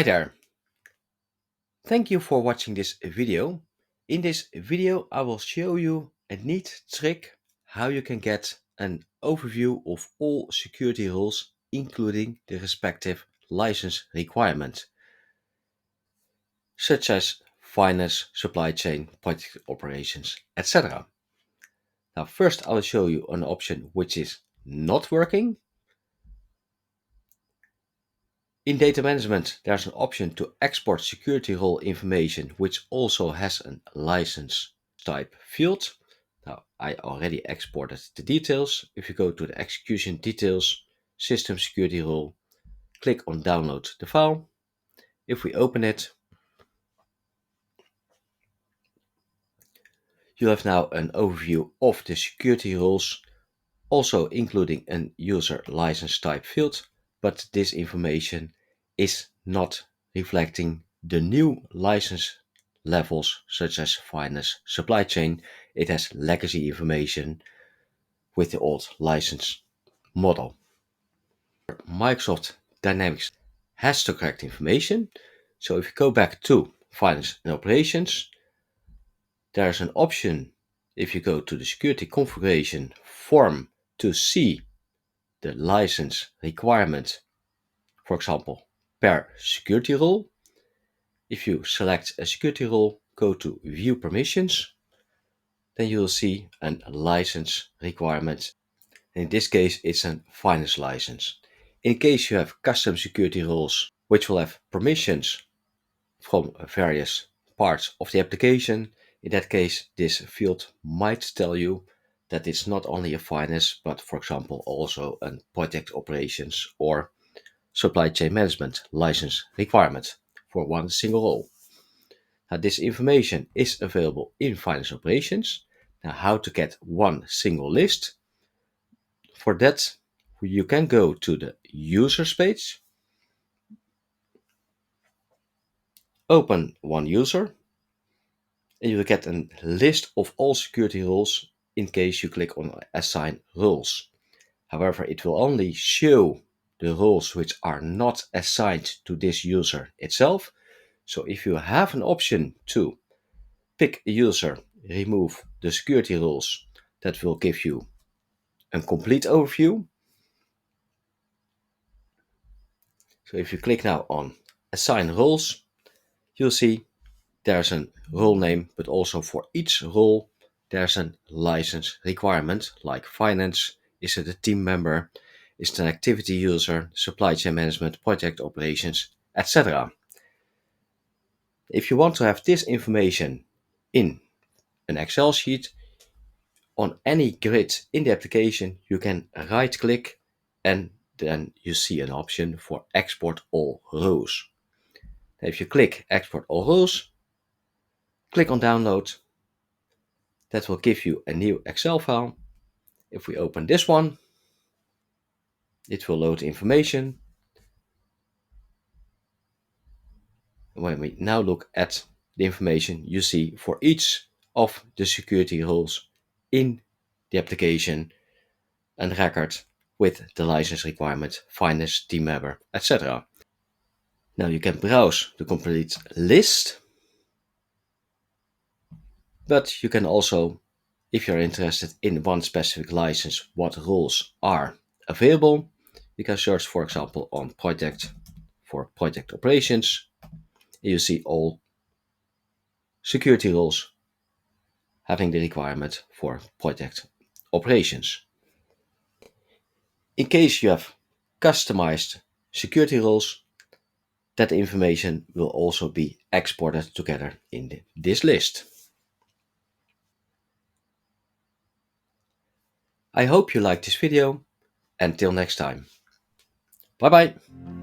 Hi there. Thank you for watching this video. In this video, I will show you a neat trick how you can get an overview of all security rules, including the respective license requirement, such as finance, supply chain, project operations, etc. Now, first, I will show you an option which is not working. In data management, there's an option to export security role information, which also has a license type field. Now, I already exported the details. If you go to the execution details, system security role, click on download the file. If we open it, you have now an overview of the security roles, also including an user license type field, but this information is not reflecting the new license levels such as finance, supply chain. It has legacy information with the old license model. Microsoft Dynamics has the correct information. So if you go back to finance and operations, there's an option if you go to the security configuration form to see the license requirement, for example, per security role. If you select a security role, go to View Permissions, then you will see a license requirement. In this case, it's a finance license. In case you have custom security roles, which will have permissions from various parts of the application, in that case, this field might tell you that it's not only a finance, but for example, also a project operations or supply chain management license requirement for one single role. Now, this information is available in finance operations. Now, how to get one single list? For that, you can go to the users page, open one user, and you will get a list of all security roles in case you click on assign roles. However, it will only show the roles which are not assigned to this user itself. So if you have an option to pick a user, remove the security roles, that will give you a complete overview. So if you click now on assign roles, you'll see there's a role name, but also for each role there's a license requirement, like finance, is it a team member, is it an activity user, supply chain management, project operations, etc. If you want to have this information in an Excel sheet, on any grid in the application, you can right click and then you see an option for export all rows. If you click export all rows, click on download. That will give you a new Excel file. If we open this one, it will load information. When we now look at the information, you see for each of the security roles in the application a record with the license requirement, finance, team member, etc. Now you can browse the complete list, but you can also, if you're interested in one specific license, what roles are available, you can search, for example, on project for project operations. You see all security roles having the requirement for project operations. In case you have customized security roles, that information will also be exported together in this list. I hope you liked this video. Until next time. Bye bye.